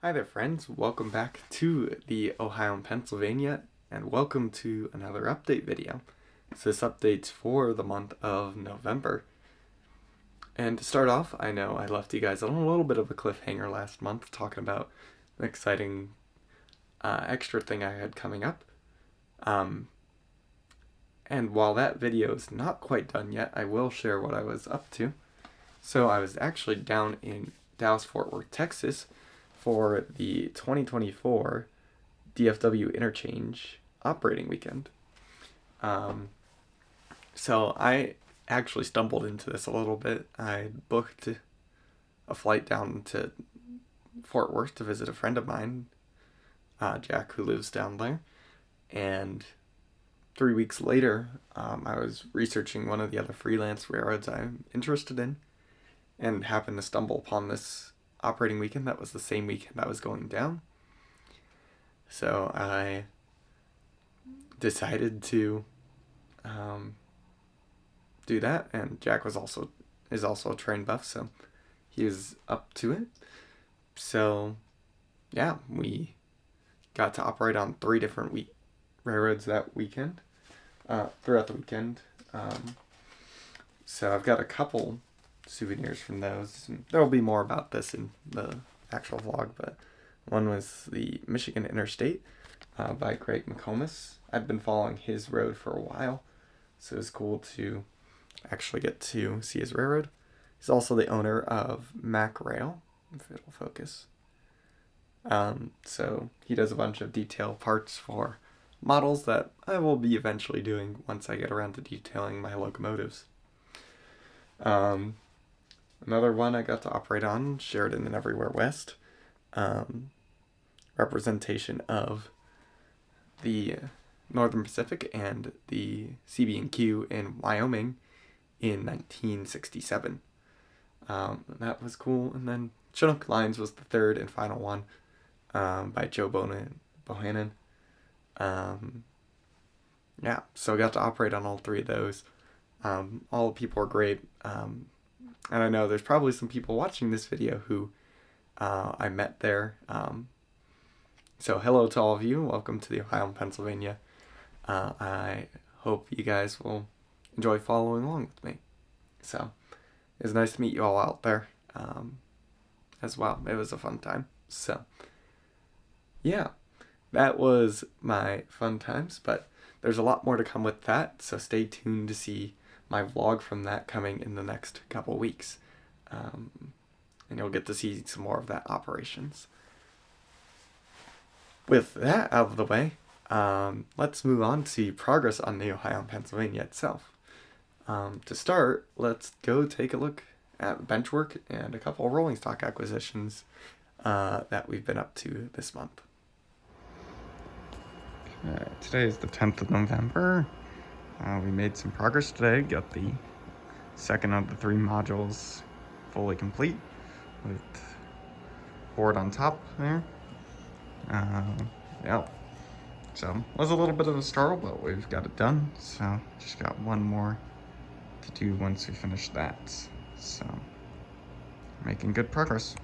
Hi there, friends. Welcome back to the Ohio and Pennsylvania, and welcome to another update video. So this update's for the month of November. And to start off, I know I left you guys on a little bit of a cliffhanger last month talking about an exciting extra thing I had coming up. And while that video is not quite done yet, I will share what I was up to. So I was actually down in Dallas-Fort Worth, Texas, for the 2024 DFW Interchange operating weekend. So I actually stumbled into this a little bit. I booked a flight down to Fort Worth to visit a friend of mine, Jack, who lives down there. And 3 weeks later, I was researching one of the other freelance railroads I'm interested in and happened to stumble upon this operating weekend. That was the same weekend I was going down. So I decided to do that, and Jack is also a train buff, so he was up to it. So yeah, we got to operate on 3 different railroads that weekend, throughout the weekend. So I've got a couple souvenirs from those. There will be more about this in the actual vlog, but one was the Michigan Interstate by Greg McComas. I've been following his road for a while, so it was cool to actually get to see his railroad. He's also the owner of Mac Rail, if it'll focus. So he does a bunch of detail parts for models that I will be eventually doing once I get around to detailing my locomotives. Another one I got to operate on, Chardon and Everywhere West, representation of the Northern Pacific and the CB&Q in Wyoming in 1967. That was cool. And then Chinook Lines was the third and final one, by Joe Bohannon. Yeah, so I got to operate on all 3 of those. All the people were great. And I know there's probably some people watching this video who I met there. So hello to all of you. Welcome to the Ohio and Pennsylvania. I hope you guys will enjoy following along with me. So it was nice to meet you all out there as well. It was a fun time. So yeah, that was my fun times, but there's a lot more to come with that. So stay tuned to see my vlog from that coming in the next couple weeks. And you'll get to see some more of that operations. With that out of the way, let's move on to progress on the Ohio and Pennsylvania itself. To start, let's go take a look at Benchwork and a couple of rolling stock acquisitions that we've been up to this month. Today is the 10th of November. We made some progress today, got the second of the 3 modules fully complete with board on top there. Yeah, so it was a little bit of a struggle, but we've got it done. So just got one more to do once we finish that. So making good progress.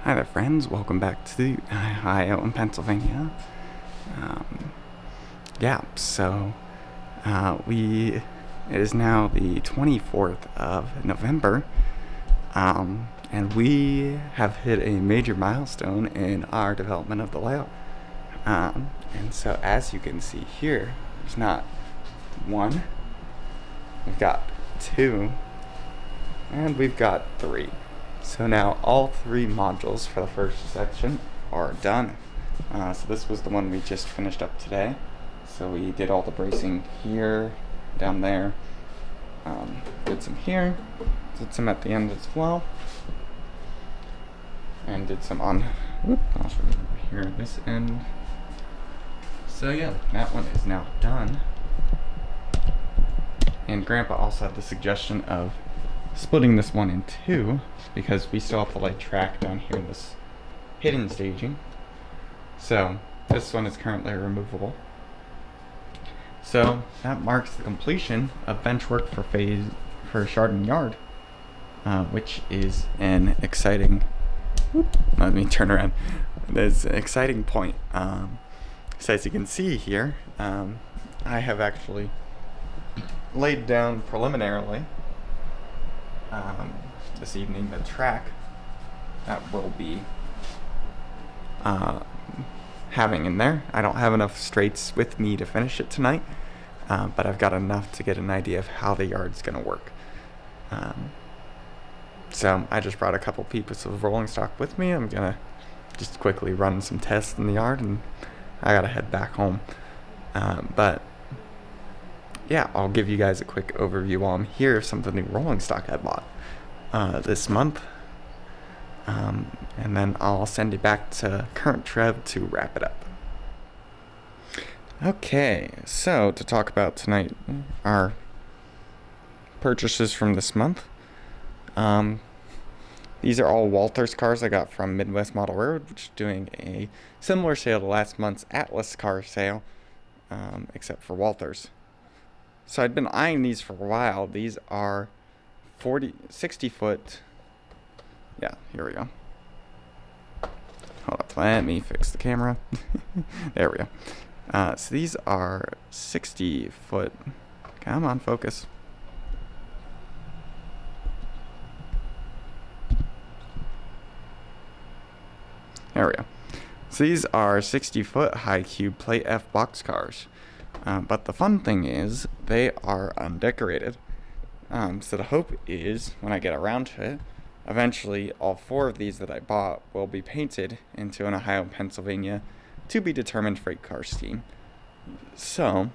Hi there, friends. Welcome back to Ohio and Pennsylvania. Yeah, so it is now the 24th of November, and we have hit a major milestone in our development of the layout. And so as you can see here, there's not 1, we've got 2, and we've got 3. So now all 3 modules for the first section are done. So this was the one we just finished up today. So we did all the bracing here, down there, did some here, did some at the end as well, and did some on, I'll show you over here, this end. So yeah, that one is now done. And Grandpa also had the suggestion of splitting this one in 2, because we still have to lay track down here in this hidden staging. So this one is currently removable. So that marks the completion of Benchwork for Chardon Yard, which is an exciting Let me turn around. There's an exciting point. So as you can see here, I have actually laid down preliminarily this evening the track that will be having in there. I don't have enough straights with me to finish it tonight, but I've got enough to get an idea of how the yard's going to work. So I just brought a couple pieces of rolling stock with me. I'm going to just quickly run some tests in the yard, and I got to head back home. But yeah, I'll give you guys a quick overview while I'm here of some of the new rolling stock I bought this month. And then I'll send you back to current Trev to wrap it up. Okay, so to talk about tonight, our purchases from this month. These are all Walters cars I got from Midwest Model Railroad, which is doing a similar sale to last month's Atlas car sale, except for Walters. So I'd been eyeing these for a while. These are 60 foot. Yeah, here we go. Hold up, let me fix the camera. There we go. So these are 60 foot. Come on, focus. There we go. So these are 60 foot high cube plate F box cars. But the fun thing is they are undecorated. So the hope is when I get around to it, eventually all 4 of these that I bought will be painted into an Ohio, Pennsylvania to be determined freight car scheme. So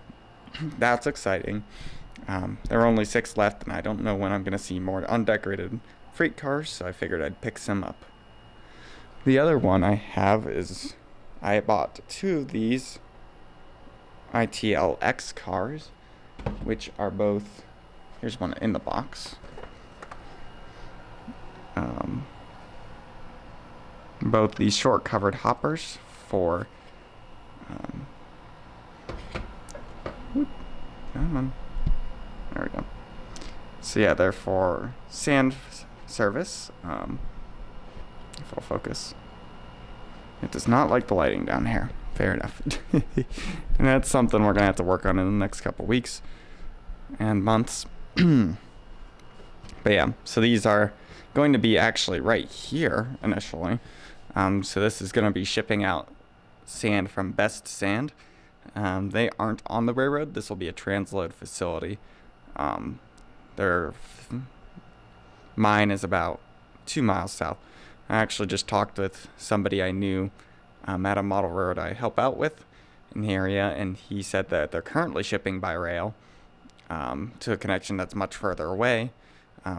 that's exciting. There are only 6 left, and I don't know when I'm going to see more undecorated freight cars, so I figured I'd pick some up. The other one I have is I bought 2 of these ITLX cars, which are both, here's one in the box. Both these short covered hoppers for come on. There we go. So yeah, they're for sand service. Full focus. It does not like the lighting down here. Fair enough. And that's something we're gonna have to work on in the next couple weeks and months. But yeah, so these are going to be actually right here initially. So this is going to be shipping out sand from Best Sand. They aren't on the railroad. This will be a transload facility. Mine is about 2 miles south. I actually just talked with somebody I knew at a model railroad I help out with in the area, and he said that they're currently shipping by rail to a connection that's much further away,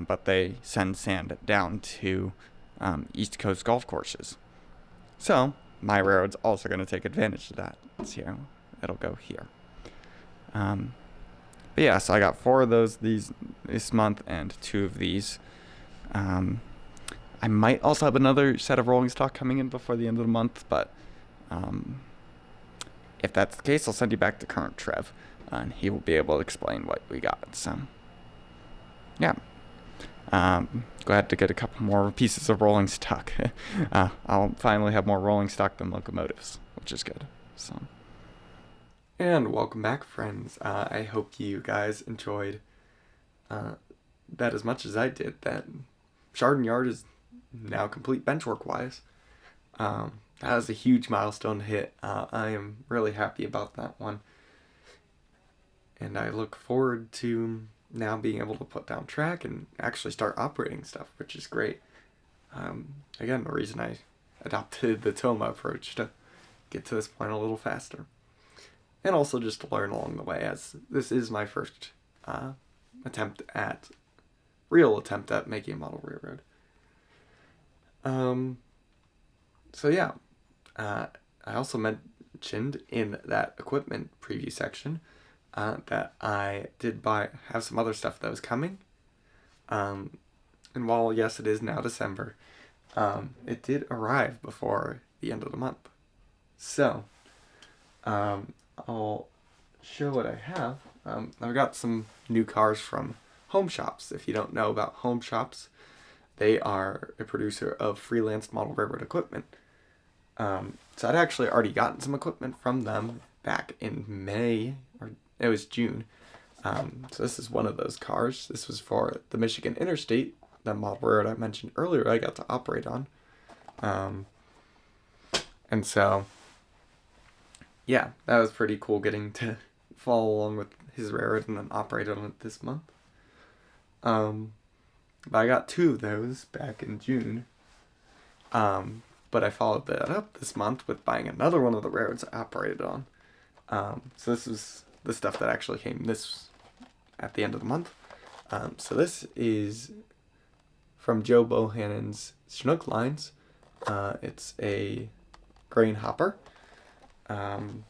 but they send sand down to East Coast golf courses. So my railroad's also going to take advantage of that. So it'll go here. But yeah, so I got 4 of those this month and 2 of these. I might also have another set of rolling stock coming in before the end of the month, but if that's the case, I'll send you back to current Trev, and he will be able to explain what we got. So yeah. Glad to get a couple more pieces of rolling stock. I'll finally have more rolling stock than locomotives, which is good. So, and welcome back, friends. I hope you guys enjoyed that as much as I did. That Chardon Yard is now complete benchwork wise. That was a huge milestone to hit. I am really happy about that one, and I look forward to now being able to put down track and actually start operating stuff, which is great. Again, the reason I adopted the Toma approach to get to this point a little faster. And also just to learn along the way, as this is my first real attempt at making a model railroad. So yeah, I also mentioned in that equipment preview section that I did have some other stuff that was coming. And while, yes, it is now December, it did arrive before the end of the month. So, I'll show what I have. I've got some new cars from Home Shops. If you don't know about Home Shops, they are a producer of freelance model railroad equipment. So I'd actually already gotten some equipment from them back in May, or it was June. So this is one of those cars. This was for the Michigan Interstate, the model railroad I mentioned earlier I got to operate on. And so, yeah, that was pretty cool getting to follow along with his railroad and then operate on it this month. But I got 2 of those back in June. But I followed that up this month with buying another one of the railroads I operated on. So this is the stuff that actually came at the end of the month. So this is from Joe Bohannon's Chinook lines. It's a grain hopper from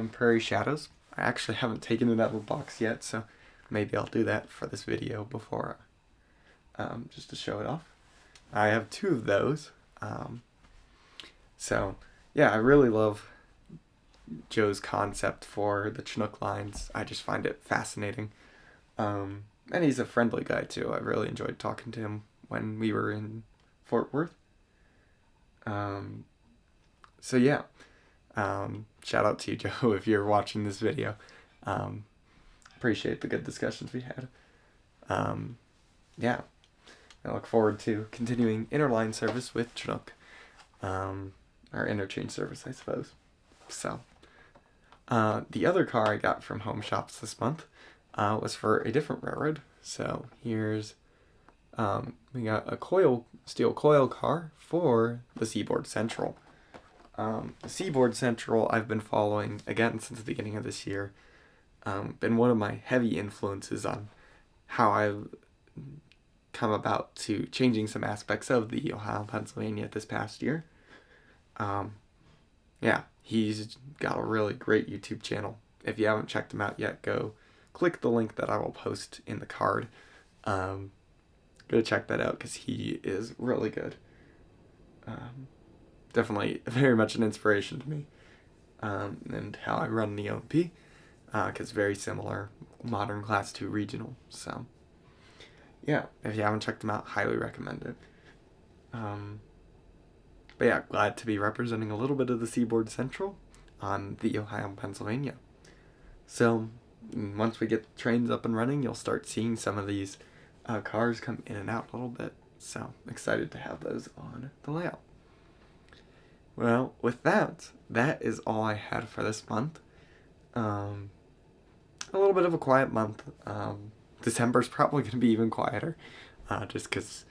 Prairie Shadows. I actually haven't taken it out of the box yet, so maybe I'll do that for this video before, just to show it off. I have 2 of those. So yeah, I really love Joe's concept for the Chinook lines. I just find it fascinating. And he's a friendly guy too. I really enjoyed talking to him when we were in Fort Worth. So yeah, shout out to you, Joe, if you're watching this video. Appreciate the good discussions we had. Yeah, I look forward to continuing interline service with Chinook, or interchange service, I suppose. So, the other car I got from Home Shops this month was for a different railroad. So here's, we got a steel coil car for the Seaboard Central. The Seaboard Central I've been following again since the beginning of this year. Been one of my heavy influences on how I've come about to changing some aspects of the Ohio, Pennsylvania this past year. Yeah, he's got a really great YouTube channel. If you haven't checked him out yet, go click the link that I will post in the card. Go check that out because he is really good. Definitely very much an inspiration to me, and how I run the OMP, because very similar, modern Class 2 regional. So yeah, if you haven't checked him out, highly recommend it. But yeah, glad to be representing a little bit of the Seaboard Central on the Ohio, Pennsylvania. So once we get the trains up and running, you'll start seeing some of these cars come in and out a little bit. So excited to have those on the layout. Well, with that is all I had for this month. A little bit of a quiet month. December's probably going to be even quieter, just because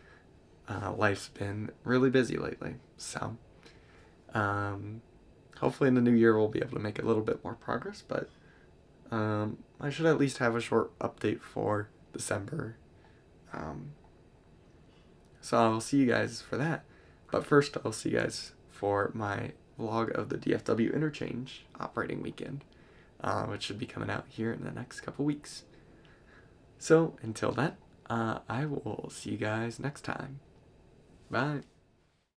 life's been really busy lately. So, hopefully in the new year we'll be able to make a little bit more progress, but I should at least have a short update for December. So I'll see you guys for that. But first I'll see you guys for my vlog of the DFW interchange operating weekend, which should be coming out here in the next couple weeks. So until then, I will see you guys next time. Bye.